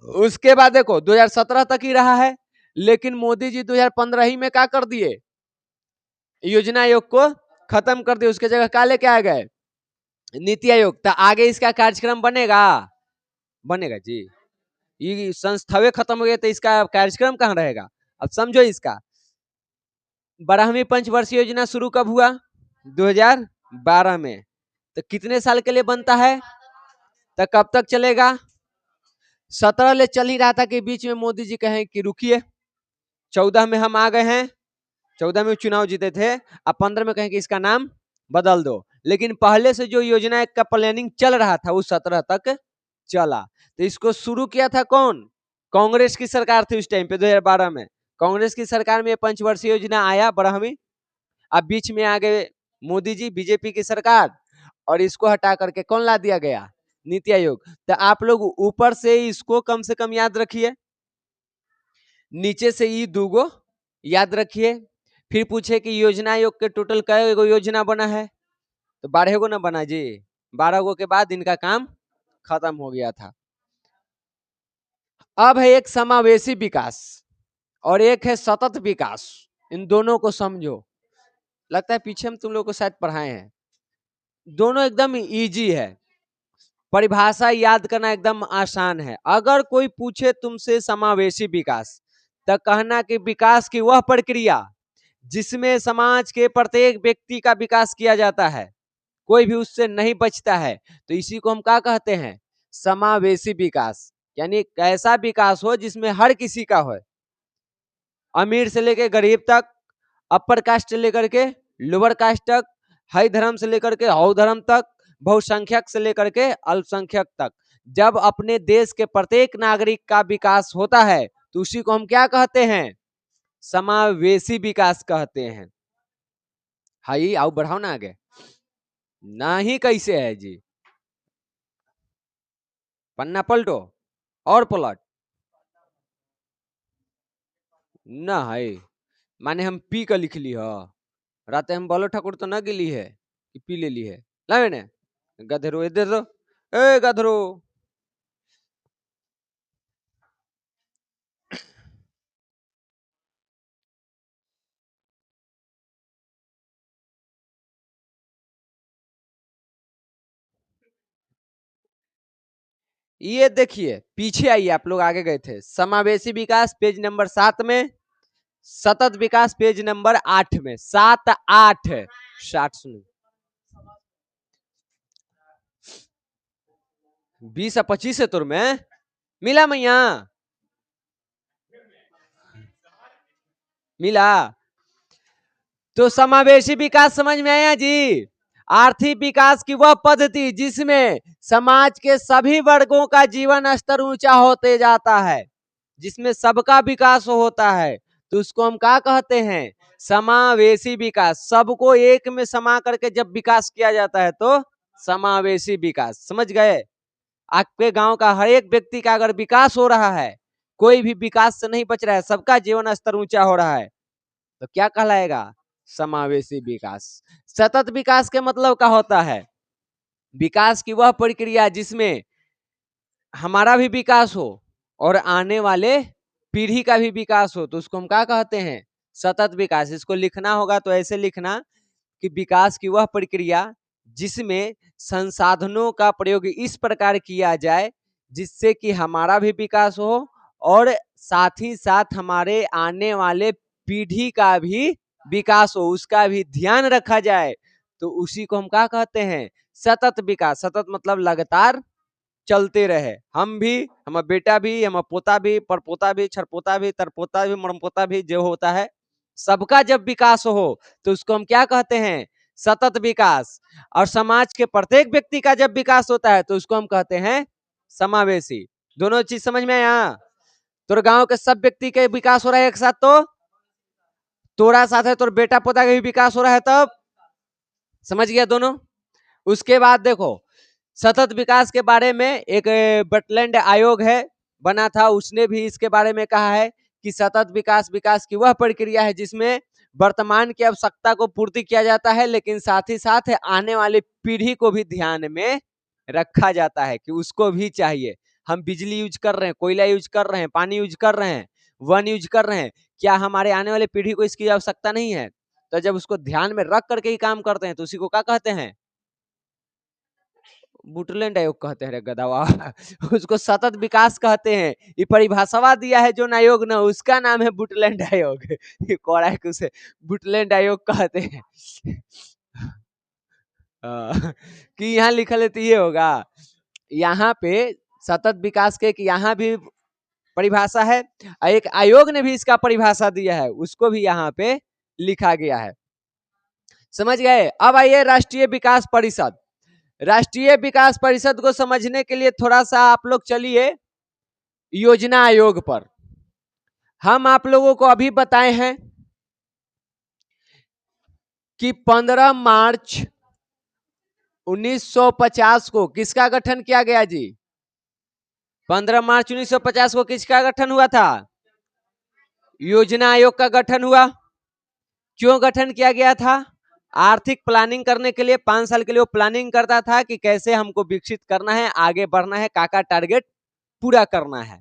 उसके बाद देखो 2017 तक ही रहा है, लेकिन मोदी जी 2015 ही में क्या कर दिए? योजना आयोग को खत्म कर दिए, उसके जगह क्या लेके आ गए? नीति आयोग। तो आगे इसका कार्यक्रम बनेगा? बनेगा जी? ये संस्थावे खत्म हो गया तो इसका कार्यक्रम कहाँ रहेगा? अब समझो इसका। 12वीं पंचवर्षीय योजना शुरू कब हुआ? 2012 में। तो कितने साल के लिए बनता है? तो कब तक चलेगा? 17 ले चल ही रहा था कि बीच में मोदी जी कहें कि रुकिए, 14 में हम आ गए हैं, 14 में चुनाव जीते थे, अब 15 में कहें कि इसका नाम बदल दो। लेकिन पहले से जो योजना का प्लानिंग चल रहा था वो 17 तक चला। तो इसको शुरू किया था कौन? कांग्रेस की सरकार थी उस टाइम पे 2012 में। कांग्रेस की सरकार में पंचवर्षीय योजना आया 12वीं। अब बीच में आ गए मोदी जी, बीजेपी की सरकार, और इसको हटा करके कौन ला दिया गया? नीति आयोग। तो आप लोग ऊपर से इसको कम से कम याद रखिए, नीचे से ये दूगो याद रखिए। फिर पूछे कि योजना आयोग के टोटल कई गो योजना बना है? तो 12 गो ना बना जी। 12 गो के बाद इनका काम खत्म हो गया था। अब है एक समावेशी विकास और एक है सतत विकास। इन दोनों को समझो, लगता है पीछे हम तुम लोग को शायद पढ़ाए हैं। दोनों एकदम इजी है, परिभाषा याद करना एकदम आसान है। अगर कोई पूछे तुमसे समावेशी विकास, तो कहना कि विकास की वह प्रक्रिया जिसमें समाज के प्रत्येक व्यक्ति का विकास किया जाता है, कोई भी उससे नहीं बचता है, तो इसी को हम क्या कहते हैं? समावेशी विकास। यानी कैसा विकास हो जिसमें हर किसी का हो, अमीर से लेकर गरीब तक, अपर कास्ट से लेकर के लोअर कास्ट तक, हाई धर्म से लेकर के हौ धर्म तक, बहुसंख्यक से लेकर के अल्पसंख्यक तक। जब अपने देश के प्रत्येक नागरिक का विकास होता है तो उसी को हम क्या कहते हैं? समावेशी विकास कहते हैं। हाई आओ बढ़ाओ ना आगे। ना ही कैसे है जी? पन्ना पलटो और पलट ना है, माने हम पी का लिख ली है। रात हम बालो ठाकुर तो ना गिली है कि पी ले ली है। लावे ने गधरो इधर दो, ए गधरो। ये देखिए पीछे आइए, आप लोग आगे गए थे। समावेशी विकास पेज नंबर 7 में, सतत विकास पेज नंबर 8 में, 7 8 60 सुनो 20 और 25 है तुर में मिला मैया मिला। तो समावेशी विकास समझ में आया जी? आर्थिक विकास की वह पद्धति जिसमें समाज के सभी वर्गों का जीवन स्तर ऊंचा होते जाता है, जिसमें सबका विकास होता है, तो उसको हम क्या कहते हैं? समावेशी विकास। सबको एक में समा करके जब विकास किया जाता है तो समावेशी विकास। समझ गए? आपके गांव का हर एक व्यक्ति का अगर विकास हो रहा है, कोई भी विकास से नहीं बच रहा है, सबका जीवन स्तर ऊंचा हो रहा है, तो क्या कहलाएगा? समावेशी विकास। सतत विकास के मतलब क्या होता है? विकास की वह प्रक्रिया जिसमें हमारा भी विकास हो और आने वाले पीढ़ी का भी विकास हो, तो उसको हम क्या कहते हैं? सतत विकास। इसको लिखना होगा तो ऐसे लिखना कि विकास की वह प्रक्रिया जिसमें संसाधनों का प्रयोग इस प्रकार किया जाए जिससे कि हमारा भी विकास हो और साथ ही साथ हमारे आने वाले पीढ़ी का भी विकास हो, उसका भी ध्यान रखा जाए, तो उसी को हम क्या कहते हैं? सतत विकास। सतत मतलब लगातार चलते रहे। हम भी, हमारा बेटा भी, हमारा पोता भी, परपोता भी, छरपोता भी, तरपोता भी, मरमपोता भी जो होता है, सबका जब विकास हो तो उसको हम क्या कहते हैं? सतत विकास। और समाज के प्रत्येक व्यक्ति का जब विकास होता है तो उसको हम कहते हैं समावेशी। दोनों चीज समझ में आया? तो गांव के सब व्यक्ति के विकास हो रहा है एक साथ, तो तोरा साथ है तो बेटा पोता का भी विकास हो रहा है, तब समझ गया दोनों। उसके बाद देखो सतत विकास के बारे में एक बटलैंड आयोग है बना था, उसने भी इसके बारे में कहा है कि सतत विकास विकास की वह प्रक्रिया है जिसमें वर्तमान की आवश्यकता को पूर्ति किया जाता है, लेकिन साथ ही साथ आने वाली पीढ़ी को भी ध्यान में रखा जाता है कि उसको भी चाहिए। हम बिजली यूज कर रहे हैं, कोयला यूज कर रहे हैं, पानी यूज कर रहे हैं, वन यूज कर रहे हैं, क्या हमारे आने वाले पीढ़ी को इसकी आवश्यकता नहीं है? तो जब उसको ध्यान में रख करके ही काम करते हैं तो उसी को क्या कहते हैं? बुटलैंड आयोग कहते हैं रे गदावा। उसको सतत विकास कहते हैं। ये परिभाषा दिया है जो आयोग ना, उसका नाम है बुटलैंड आयोग। ये कोड़ा है कि उसे बुटलैंड आयोग कहते हैं। कि यहाँ लिखल है तो ये होगा। यहाँ पे सतत विकास के यहाँ भी परिभाषा है, एक आयोग ने भी इसका परिभाषा दिया है, उसको भी यहाँ पे लिखा गया है। समझ गए? अब आइए राष्ट्रीय विकास परिषद। राष्ट्रीय विकास परिषद को समझने के लिए थोड़ा सा आप लोग चलिए योजना आयोग पर। हम आप लोगों को अभी बताए हैं कि 15 मार्च 1950 को किसका गठन किया गया जी? 15 मार्च 1950 को किसका गठन हुआ था? योजना आयोग का गठन हुआ। क्यों गठन किया गया था? आर्थिक प्लानिंग करने के लिए। 5 साल के लिए वो प्लानिंग करता था कि कैसे हमको विकसित करना है, आगे बढ़ना है, काका टारगेट पूरा करना है।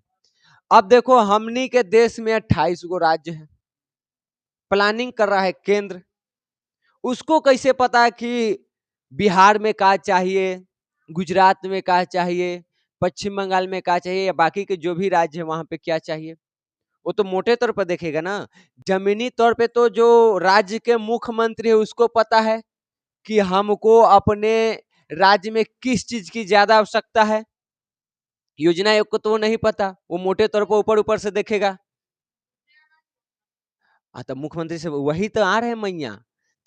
अब देखो हमनी के देश में 28 गो राज्य है, प्लानिंग कर रहा है केंद्र। उसको कैसे पता कि बिहार में क्या चाहिए, गुजरात में क्या चाहिए, पश्चिम बंगाल में क्या चाहिए, या बाकी के जो भी राज्य है वहां पे क्या चाहिए? वो तो मोटे तौर पर देखेगा ना। जमीनी तौर पे तो जो राज्य के मुख्यमंत्री है उसको पता है कि हमको अपने राज्य में किस चीज की ज्यादा आवश्यकता है, योजना आयोग को तो वो नहीं पता, वो मोटे तौर पर ऊपर ऊपर से देखेगा। तो मुख्यमंत्री से वही तो आ रहे हैं मैया,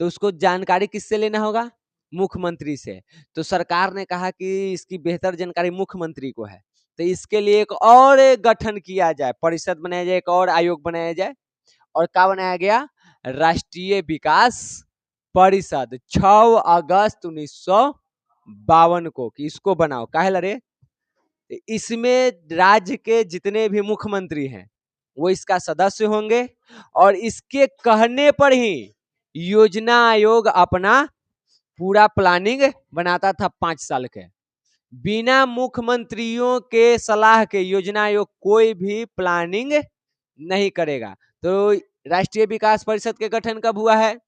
तो उसको जानकारी किससे लेना होगा? मुख्यमंत्री से। तो सरकार ने कहा कि इसकी बेहतर जानकारी मुख्यमंत्री को है, तो इसके लिए एक और गठन किया जाए, परिषद बनाया जाए, एक और आयोग बनाया जाए। और क्या बनाया गया? राष्ट्रीय विकास परिषद 6 अगस्त 1952 को कि इसको बनाओ। काहे लरे? इसमें राज्य के जितने भी मुख्यमंत्री हैं वो इसका सदस्य होंगे, और इसके कहने पर ही योजना आयोग अपना पूरा प्लानिंग बनाता था 5 साल के। बिना मुख्यमंत्रियों के सलाह के योजना आयोग कोई भी प्लानिंग नहीं करेगा। तो राष्ट्रीय विकास परिषद के गठन कब हुआ है?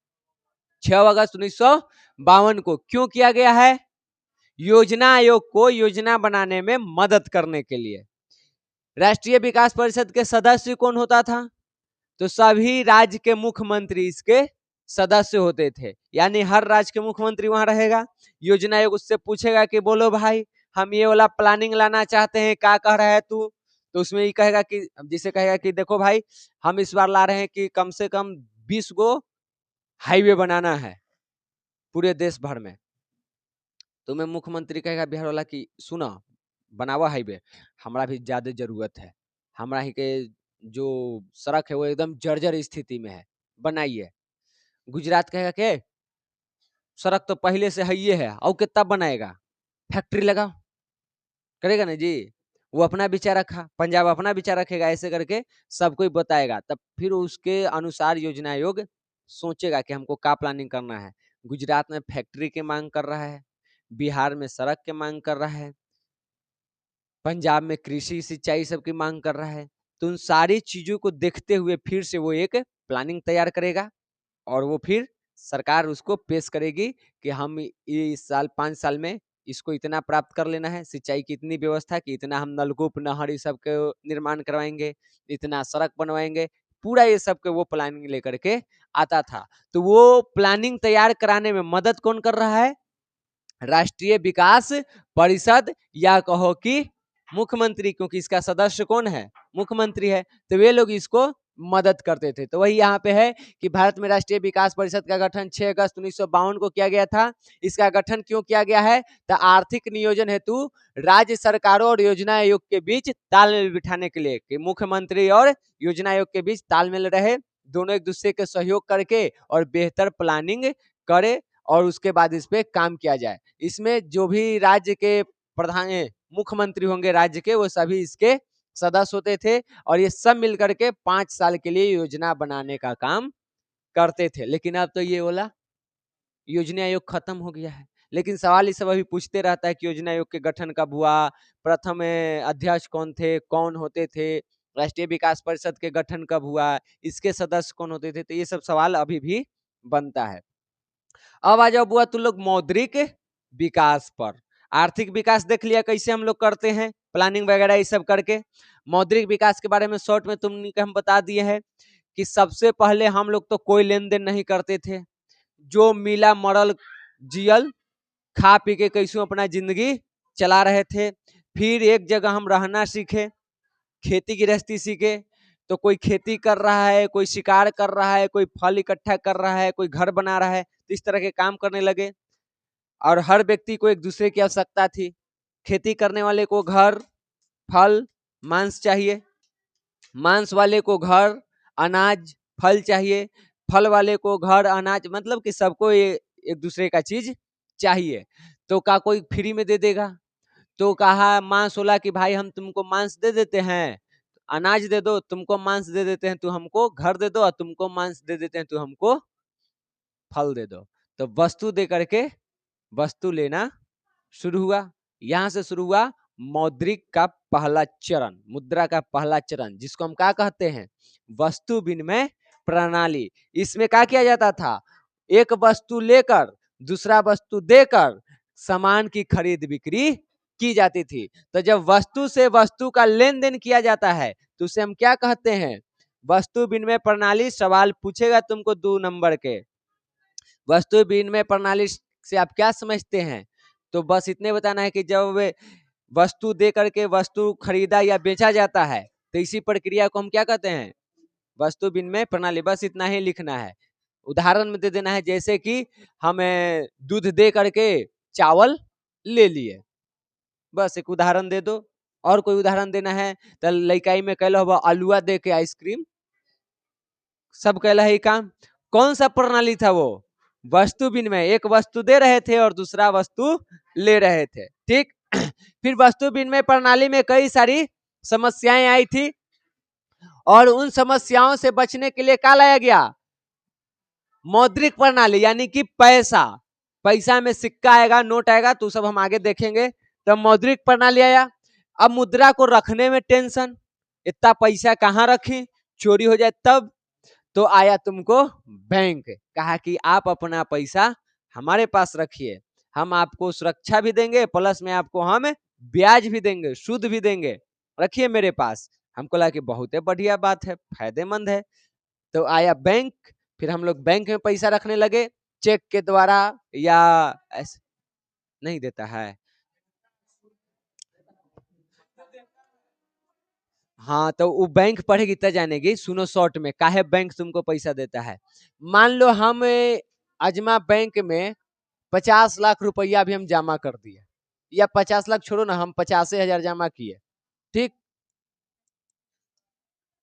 6 अगस्त 1952 को। क्यों किया गया है? योजना आयोग को योजना बनाने में मदद करने के लिए। राष्ट्रीय विकास परिषद के सदस्य कौन होता था? तो सभी राज्य के मुख्यमंत्री इसके सदस्य होते थे, यानी हर राज्य के मुख्यमंत्री वहां रहेगा। योजना आयोग उससे पूछेगा कि बोलो भाई, हम ये वाला प्लानिंग लाना चाहते हैं, क्या कह रहा है तू? तो उसमें ये कहेगा कि, जिसे कहेगा कि देखो भाई, हम इस बार ला रहे हैं कि कम से कम 20 गो हाईवे बनाना है पूरे देश भर में। तो मैं मुख्यमंत्री कहेगा बिहार वाला कि सुना, बनावा हाईवे, हमारा भी ज्यादा जरूरत है, हमारा ही के जो सड़क है वो एकदम जर्जर स्थिति में है, बनाइए। गुजरात कहेगा के सड़क तो पहले से है ये है, और कितना बनाएगा, फैक्ट्री लगाओ, करेगा ना जी। वो अपना विचार रखा, पंजाब अपना विचार रखेगा, ऐसे करके सब कोई बताएगा, तब फिर उसके अनुसार योजना आयोग सोचेगा कि हमको क्या प्लानिंग करना है। गुजरात में फैक्ट्री की मांग कर रहा है, बिहार में सड़क की मांग कर रहा है, पंजाब में कृषि सिंचाई सबकी मांग कर रहा है। तो उन सारी चीजों को देखते हुए फिर से वो एक प्लानिंग तैयार करेगा, और वो फिर सरकार उसको पेश करेगी कि हम ये इस साल 5 साल में इसको इतना प्राप्त कर लेना है, सिंचाई की इतनी व्यवस्था कि इतना हम नलकूप नहर ये सब के निर्माण करवाएंगे, इतना सड़क बनवाएंगे, पूरा ये सब के वो प्लानिंग लेकर के आता था। तो वो प्लानिंग तैयार कराने में मदद कौन कर रहा है? राष्ट्रीय विकास परिषद, या कहो कि मुख्यमंत्री, क्योंकि इसका सदस्य कौन है? मुख्यमंत्री है। तो वे लोग इसको मदद करते थे। तो वही यहाँ पे है कि भारत में राष्ट्रीय विकास परिषद का गठन 6 अगस्त 1952 को किया गया था। इसका गठन क्यों किया गया है? तो आर्थिक नियोजन हेतु राज्य सरकारों और योजना आयोग के बीच तालमेल बिठाने के लिए, कि मुख्यमंत्री और योजना आयोग के बीच तालमेल रहे, दोनों एक दूसरे के सहयोग करके और बेहतर प्लानिंग करे, और उसके बाद इस पे काम किया जाए। इसमें जो भी राज्य के प्रधान मुख्यमंत्री होंगे राज्य के, वो सभी इसके सदस्य होते थे, और ये सब मिलकर के 5 साल के लिए योजना बनाने का काम करते थे। लेकिन अब तो ये वाला योजना आयोग खत्म हो गया है। लेकिन सवाल इस सब अभी पूछते रहता है कि योजना आयोग के गठन कब हुआ, प्रथम अध्यक्ष कौन थे, कौन होते थे, राष्ट्रीय विकास परिषद के गठन कब हुआ, इसके सदस्य कौन होते थे। तो ये सब सवाल अभी भी बनता है। अब आ जाओ बुआ तुम लोग मौद्रिक विकास पर। आर्थिक विकास देख लिया कैसे हम लोग करते हैं, प्लानिंग वगैरह ये सब करके। मौद्रिक विकास के बारे में शॉर्ट में तुमने हम बता दिए हैं कि सबसे पहले हम लोग तो कोई लेन देन नहीं करते थे, जो मिला मरल जियल, खा पी के कैसे अपना जिंदगी चला रहे थे। फिर एक जगह हम रहना सीखे, खेती गृहस्थी सीखे। तो कोई खेती कर रहा है, कोई शिकार कर रहा है, कोई फल इकट्ठा कर रहा है, कोई घर बना रहा है, तो इस तरह के काम करने लगे। और हर व्यक्ति को एक दूसरे की आवश्यकता थी। खेती करने वाले को घर, फल, मांस चाहिए, मांस वाले को घर, अनाज, फल चाहिए, फल वाले को घर, अनाज, मतलब कि सबको एक दूसरे का चीज चाहिए। तो का कोई फ्री में दे देगा? तो कहा मांस वाला कि भाई हम तुमको मांस दे देते हैं, अनाज दे दो, तुमको मांस दे देते हैं, तू हमको घर दे दो, और तुमको मांस दे देते हैं, तू हमको फल दे दो। तो वस्तु दे करके वस्तु लेना शुरू हुआ। यहां से शुरू हुआ मौद्रिक का पहला चरण, मुद्रा का पहला चरण, जिसको हम क्या कहते हैं? वस्तु विनिमय प्रणाली। इसमें क्या किया जाता था? एक वस्तु लेकर दूसरा वस्तु देकर सामान की खरीद बिक्री की जाती थी। तो जब वस्तु से वस्तु का लेन देन किया जाता है तो उसे हम क्या कहते हैं? वस्तु विनिमय प्रणाली। सवाल पूछेगा तुमको 2 नंबर के, वस्तु विनिमय प्रणाली से आप क्या समझते हैं? तो बस इतने बताना है कि जब वस्तु दे करके वस्तु खरीदा या बेचा जाता है, तो इसी प्रक्रिया को हम क्या कहते हैं? वस्तु विनिमय प्रणाली। बस इतना ही लिखना है, उदाहरण में दे देना है, जैसे कि हमें दूध दे करके चावल ले लिए, बस एक उदाहरण दे दो। और कोई उदाहरण देना है तो लइकाई में कहलो हबा अलुआ दे के आइसक्रीम, सब कहला है काम। कौन सा प्रणाली था वो? वस्तु विनिमय। एक वस्तु दे रहे थे और दूसरा वस्तु ले रहे थे, ठीक। फिर वस्तु विनिमय प्रणाली में कई सारी समस्याएं आई थी और उन समस्याओं से बचने के लिए क्या लाया गया? मौद्रिक प्रणाली, यानी कि पैसा। पैसा में सिक्का आएगा, नोट आएगा, तो सब हम आगे देखेंगे। तब मौद्रिक प्रणाली आया। अब मुद्रा को रखने में टेंशन, इतना पैसा कहाँ रखी, चोरी हो जाए तब। तो आया तुमको बैंक, कहा कि आप अपना पैसा हमारे पास रखिए, हम आपको सुरक्षा भी देंगे, प्लस में आपको हम ब्याज भी देंगे, सूद भी देंगे, रखिए मेरे पास। हमको लगा कि बहुत बढ़िया बात है, फायदेमंद है। तो आया बैंक, फिर हम लोग बैंक में पैसा रखने लगे, चेक के द्वारा या ऐसे नहीं देता है। हाँ, तो वो बैंक पढ़ेगी तब जानेगी। सुनो शॉर्ट में, काहे बैंक तुमको पैसा देता है। मान लो हम अजमा बैंक में 50 लाख रुपया भी हम जमा कर दिए, या 50 लाख छोड़ो ना, हम 85,000 जमा किए, ठीक।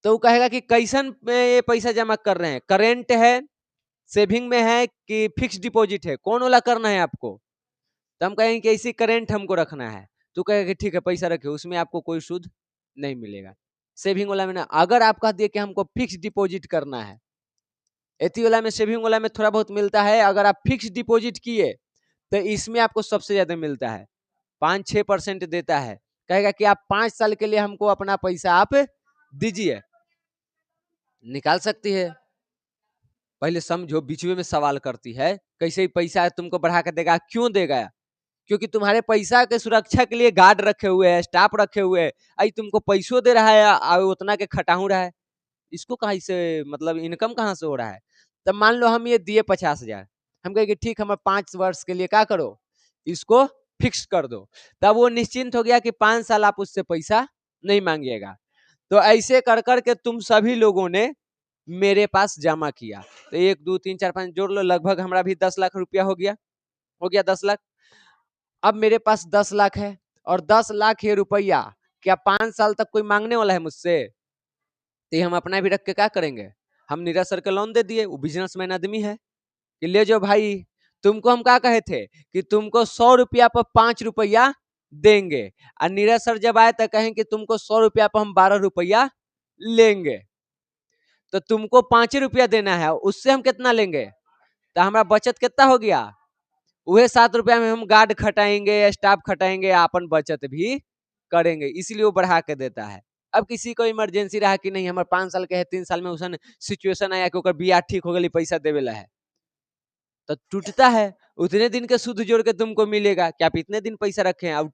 तो वो कहेगा कि कैसन में ये पैसा जमा कर रहे हैं, करेंट है, सेविंग में है कि फिक्स डिपॉजिट है, कौन वाला करना है आपको? तो हम कहेंगे कि ऐसी करेंट हमको रखना है। तो कहेगा कि ठीक है पैसा रखे, उसमें आपको कोई सूद नहीं मिलेगा। सेविंग वाला में ना, अगर आप कह दिए कि हमको फिक्स डिपॉजिट करना है, एथी वाला में, सेविंग वाला में थोड़ा बहुत मिलता है। अगर आप फिक्स डिपॉजिट किए तो इसमें आपको सबसे ज्यादा मिलता है, 5-6% देता है। कहेगा कि आप 5 साल के लिए हमको अपना पैसा आप दीजिए, निकाल सकती है। पहले समझो, बीच में सवाल करती है, कैसे ही पैसा तुमको बढ़ा कर देगा, क्यों देगा? क्योंकि तुम्हारे पैसा के सुरक्षा के लिए गार्ड रखे हुए हैं, स्टाफ रखे हुए हैं। आई तुमको पैसों दे रहा है और उतना के खटाऊ रहा है, इसको कहाँ से, मतलब इनकम कहाँ से हो रहा है? तब मान लो हम ये दिए 50,000, हम कहे कि ठीक, हमें 5 वर्ष के लिए क्या करो, इसको फिक्स कर दो। तब वो निश्चिंत हो गया कि 5 साल आप उससे पैसा नहीं मांगिएगा। तो ऐसे कर करके तुम सभी लोगों ने मेरे पास जमा किया। तो 1 2 3 4 5 जोड़ लो, लगभग हमारा भी 10 लाख रुपया हो गया, 10 लाख। अब मेरे पास 10 लाख है, और 10 लाख ये रुपया क्या 5 साल तक कोई मांगने वाला है मुझसे? तो हम अपना भी रख के क्या करेंगे? हम नीरज सर के लोन दे दिए, वो बिजनेसमैन आदमी है, कि ले जाओ भाई। तुमको हम क्या कहे थे कि तुमको 100 रुपया पर 5 रुपया देंगे, और नीरज सर जब आए तो कहें कि तुमको 100 रुपया पर हम 12 रुपया लेंगे। तो तुमको 5 रुपया देना है, उससे हम कितना लेंगे? तो हमारा बचत कितना हो गया? वह 7 रुपया में हम गार्ड खटाएंगे, स्टाफ खटाएंगे, अपन बचत भी करेंगे, इसीलिए वो बढ़ा के देता है। अब किसी को इमरजेंसी रहा कि नहीं, हमारे 5 साल के है, 3 साल में उसन सिचुएशन आया कि बियाह ठीक हो गई, पैसा देवेला है, तो टूटता है, उतने दिन के सूद जोड़ के तुमको मिलेगा कि आप इतने दिन पैसा रखे हैं। अब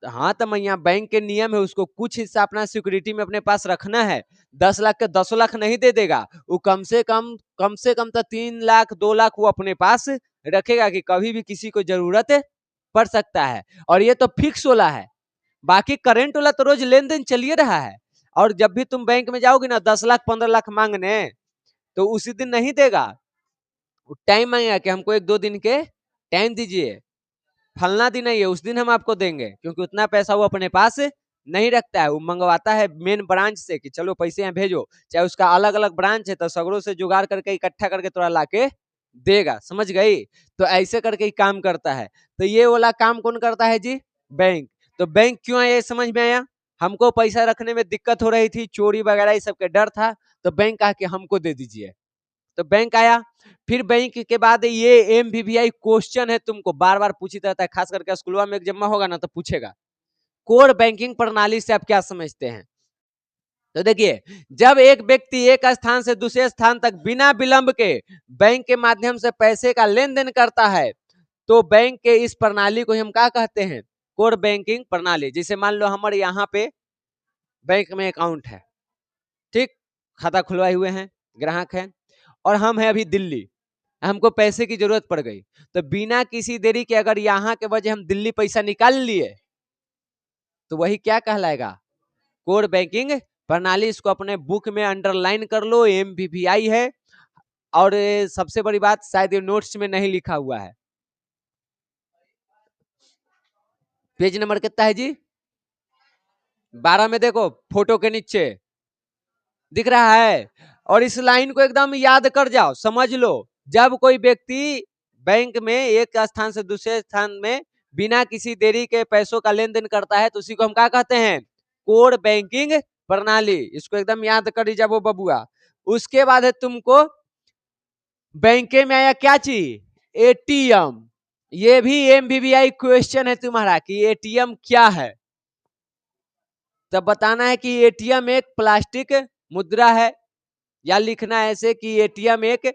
हाँ, तो मैं यहाँ बैंक के नियम है, उसको कुछ हिस्सा अपना सिक्योरिटी में अपने पास रखना है। 10 लाख के 10 लाख नहीं दे देगा, वो कम से कम तो 3 लाख 2 लाख वो अपने पास रखेगा कि कभी भी किसी को जरूरत पड़ सकता है। और ये तो फिक्स वाला है, बाकी करंट वाला तो रोज लेन देन चलिए रहा है। और जब भी तुम बैंक में जाओगे ना 10 लाख 15 लाख मांगने, तो उसी दिन नहीं देगा, टाइम मांगेगा कि हमको 1-2 दिन के टाइम दीजिए, फलना दिन नहीं है उस दिन हम आपको देंगे, क्योंकि उतना पैसा वो अपने पास नहीं रखता है। वो मंगवाता है मेन ब्रांच से कि चलो पैसे यहाँ भेजो, चाहे उसका अलग अलग ब्रांच है तो सगरों से जुगाड़ करके इकट्ठा करके थोड़ा लाके देगा, समझ गई? तो ऐसे करके ही काम करता है। तो ये वाला काम कौन करता है जी? बैंक। तो बैंक क्यों आया समझ में आया? हमको पैसा रखने में दिक्कत हो रही थी, चोरी वगैरह ये सब के डर था, तो बैंक कहा कि हमको दे दीजिए, तो बैंक आया। फिर बैंक के बाद ये एमवीवीआई क्वेश्चन है, तुमको बार बार पूछता रहता है, खास करके स्कूल में जमा होगा ना तो पूछेगा, कोर बैंकिंग प्रणाली से आप क्या समझते हैं? तो देखिए, जब एक व्यक्ति एक स्थान से दूसरे स्थान तक बिना विलंब के बैंक के माध्यम से पैसे का लेन देन करता है, तो बैंक के इस प्रणाली को हम क्या कहते हैं? कोर बैंकिंग प्रणाली। जैसे मान लो हमारे यहाँ पे बैंक में अकाउंट है, ठीक, खाता खुलवाए हुए हैं, ग्राहक है, और हम हैं अभी दिल्ली, हमको पैसे की जरूरत पड़ गई, तो बिना किसी देरी के अगर यहाँ के वजह हम दिल्ली पैसा निकाल लिए, तो वही क्या कहलाएगा, कोर बैंकिंग प्रणाली। इसको अपने बुक में अंडरलाइन कर लो, MVVI है। और सबसे बड़ी बात, शायद ये नोट्स में नहीं लिखा हुआ है। पेज नंबर कितना है जी? 12 में देखो, फोटो के नीचे दिख रहा है। और इस लाइन को एकदम याद कर जाओ, समझ लो। जब कोई व्यक्ति बैंक में एक स्थान से दूसरे स्थान में बिना किसी देरी के पैसों का लेन देन करता है, तो उसी को हम क्या कहते हैं, कोर बैंकिंग प्रणाली। इसको एकदम याद कर लीजिए वो बबुआ। उसके बाद है तुमको बैंक में आया क्या चीज, ATM। ये भी MVVI क्वेश्चन है तुम्हारा कि ATM क्या है। तब बताना है कि ATM एक प्लास्टिक मुद्रा है, या लिखना है ऐसे कि ATM एक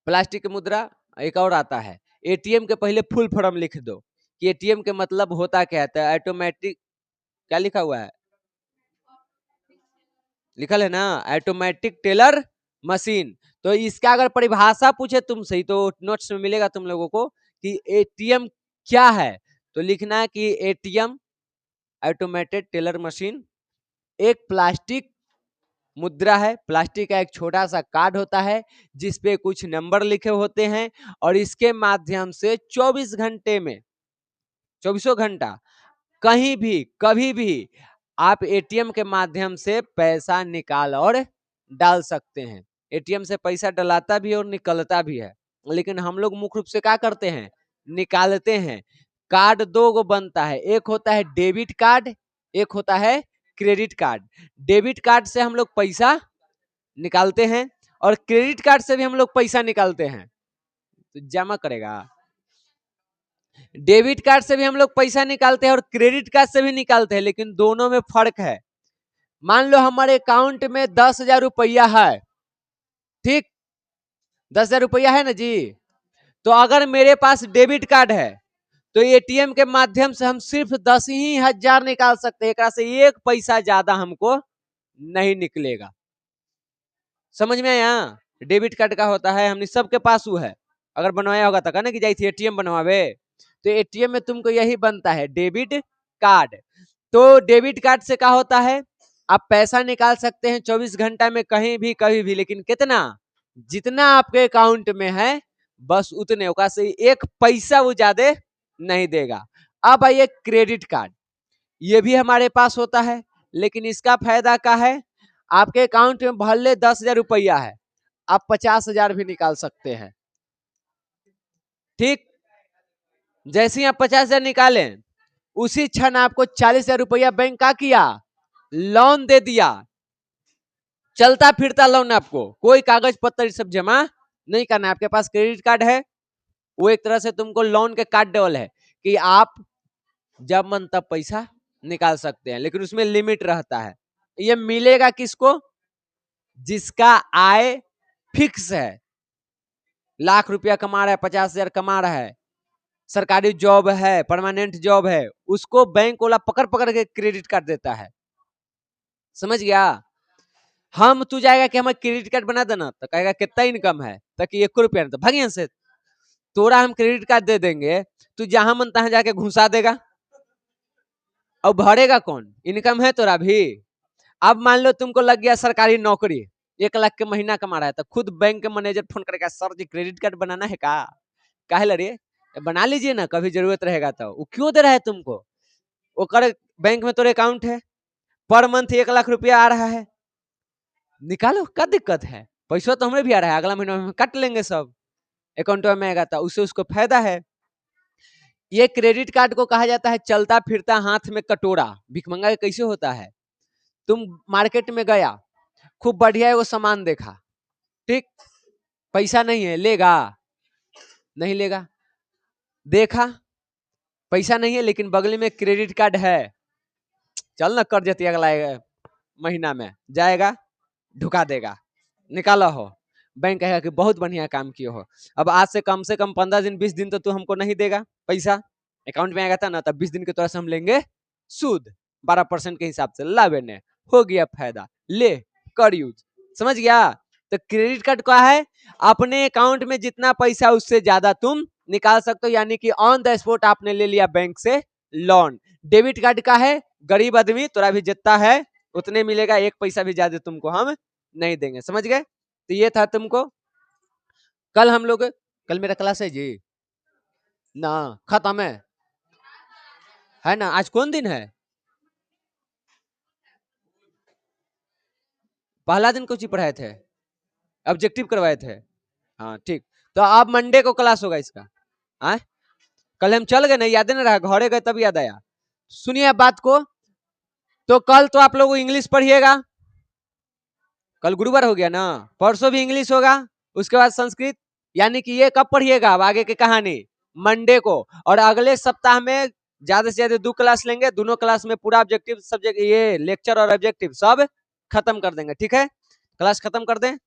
प्लास्टिक मुद्रा। एक और आता है, ATM के पहले फुल फॉर्म लिख दो कि ATM के मतलब होता क्या है। ऑटोमेटिक, क्या लिखा हुआ है, लिखल है ना, ऑटोमेटिक टेलर मशीन। तो इसका अगर परिभाषा पूछे तुमसे, तो नोट्स में मिलेगा तुम लोगों को कि ATM क्या है। तो लिखना है कि ATM ऑटोमेटेड टेलर मशीन एक प्लास्टिक मुद्रा है। प्लास्टिक का एक छोटा सा कार्ड होता है जिसपे कुछ नंबर लिखे होते हैं, और इसके माध्यम से 24 घंटे में, 24 घंटा कहीं भी कभी भी आप ATM के माध्यम से पैसा निकाल और डाल सकते हैं। ATM से पैसा डलाता भी है और निकलता भी है, लेकिन हम लोग मुख्य रूप से क्या करते हैं, निकालते हैं। कार्ड दो गो बनता है, एक होता है डेबिट कार्ड, एक होता है क्रेडिट कार्ड। डेबिट कार्ड से हम लोग पैसा निकालते हैं, और क्रेडिट कार्ड से भी हम लोग पैसा निकालते हैं। तो जमा करेगा, डेबिट कार्ड से भी हम लोग पैसा निकालते हैं और क्रेडिट कार्ड से भी निकालते हैं, लेकिन दोनों में फर्क है। मान लो हमारे अकाउंट में 10,000 रुपया है, ठीक, 10,000 रुपया है ना जी। तो अगर मेरे पास डेबिट कार्ड है, तो ATM के माध्यम से हम सिर्फ 10,000 निकाल सकते हैं, एक से एक पैसा ज्यादा हमको नहीं निकलेगा। समझ में आया? डेबिट कार्ड का होता है, हमने सबके पास वो है। अगर बनवाया होगा तो कहना कि जाई थी ATM बनवावे, तो ATM में तुमको यही बनता है, डेबिट कार्ड। तो डेबिट कार्ड से क्या होता है, आप पैसा निकाल सकते हैं 24 घंटा में कहीं भी कभी भी, लेकिन कितना, जितना आपके अकाउंट में है बस उतने होगा, से एक पैसा वो ज्यादा नहीं देगा। अब आइए क्रेडिट कार्ड, ये भी हमारे पास होता है, लेकिन इसका फायदा क्या है, आपके अकाउंट में भले 10,000 रुपया है, आप 50,000 भी निकाल सकते हैं। ठीक, जैसे ही आप 50,000 निकालें, उसी क्षण आपको 40,000 रुपया बैंक का किया, लोन दे दिया। चलता फिरता लोन, आपको कोई कागज पत्र सब जमा नहीं करना है। आपके पास क्रेडिट कार्ड है, वो एक तरह से तुमको लोन के कार्ड डेवल है कि आप जब मन तब पैसा निकाल सकते हैं, लेकिन उसमें लिमिट रहता है। ये मिलेगा किसको, जिसका आय फिक्स है, लाख रुपया कमा रहा है, 50,000 कमा रहा है, सरकारी जॉब है, परमानेंट जॉब है, उसको बैंक वाला पकड़ पकड़ के क्रेडिट कार्ड देता है। समझ गया? हम तू जाएगा कि हमें क्रेडिट कार्ड बना देना, तो कहेगा कितना इनकम है, ताकि 1 रुपया नहीं, तो भागिए से तोरा हम क्रेडिट कार्ड दे देंगे, तू जहां मन तहां जाके घुसा देगा, और भरेगा कौन, इनकम है तोरा भी। अब मान लो तुमको लग गया सरकारी नौकरी, 1 लाख के महीना कमा रहा है, तो खुद बैंक के मैनेजर फोन करेगा, सर जी क्रेडिट कार्ड बनाना है का, काहे लड़िए, बना लीजिए ना, कभी जरूरत रहेगा तो। वो क्यों दे रहा है तुमको, वो कर बैंक में तोरे अकाउंट है, पर मंथ 1 लाख रुपया आ रहा है, निकालो, क्या दिक्कत है, पैसा तो हमें भी आ रहा है, अगला महीना में काट लेंगे सब, अकाउंट में आएगा, तो उससे उसको फायदा है। ये क्रेडिट कार्ड को कहा जाता है चलता फिरता हाथ में कटोरा। भिखमंगा कैसे होता है, तुम मार्केट में गया, खूब बढ़िया है वो सामान देखा, ठीक, पैसा नहीं है, लेगा नहीं लेगा, देखा पैसा नहीं है लेकिन बगल में क्रेडिट कार्ड है, चल ना कर देती अगला महीना में, जाएगा ढुका देगा, निकाला हो, बैंक कहेगा कि बहुत बढ़िया काम किए हो। अब आज से कम 15 दिन 20 दिन तो तू हमको नहीं देगा, पैसा अकाउंट में आएगा था ना, तब 20 दिन के तरह से हम लेंगे सूद 12% के हिसाब से, ला बेने हो गया फायदा, ले कर यूज। समझ गया? तो क्रेडिट कार्ड क्या है, अपने अकाउंट में जितना पैसा उससे ज्यादा तुम निकाल सकते हो, यानी कि ऑन द स्पॉट आपने ले लिया बैंक से लोन। डेबिट कार्ड का है गरीब आदमी, तोरा भी जितना है उतने मिलेगा, 1 पैसा भी ज्यादा तुमको हम नहीं देंगे, समझ गए। तो ये था तुमको। कल हम लोग, कल मेरा क्लास है जी ना, खत्म है ना। आज कौन दिन है? पहला दिन कुछ ही पढ़ाए थे, ऑब्जेक्टिव करवाए थे। हाँ ठीक, तो अब मंडे को क्लास होगा इसका। हाँ कल हम चल गए ना, याद नहीं रहा, घरे गए तब याद आया। सुनिए आप बात को, तो कल तो आप लोग इंग्लिश पढ़िएगा, कल गुरुवार हो गया ना, परसों भी इंग्लिश होगा, उसके बाद संस्कृत। यानी कि ये कब पढ़िएगा अब आगे की कहानी, मंडे को। और अगले सप्ताह में ज्यादा से ज्यादा 2 क्लास लेंगे, दोनों क्लास में पूरा ऑब्जेक्टिव सब्जेक्ट, ये लेक्चर और ऑब्जेक्टिव सब खत्म कर देंगे, ठीक है। क्लास खत्म कर दें।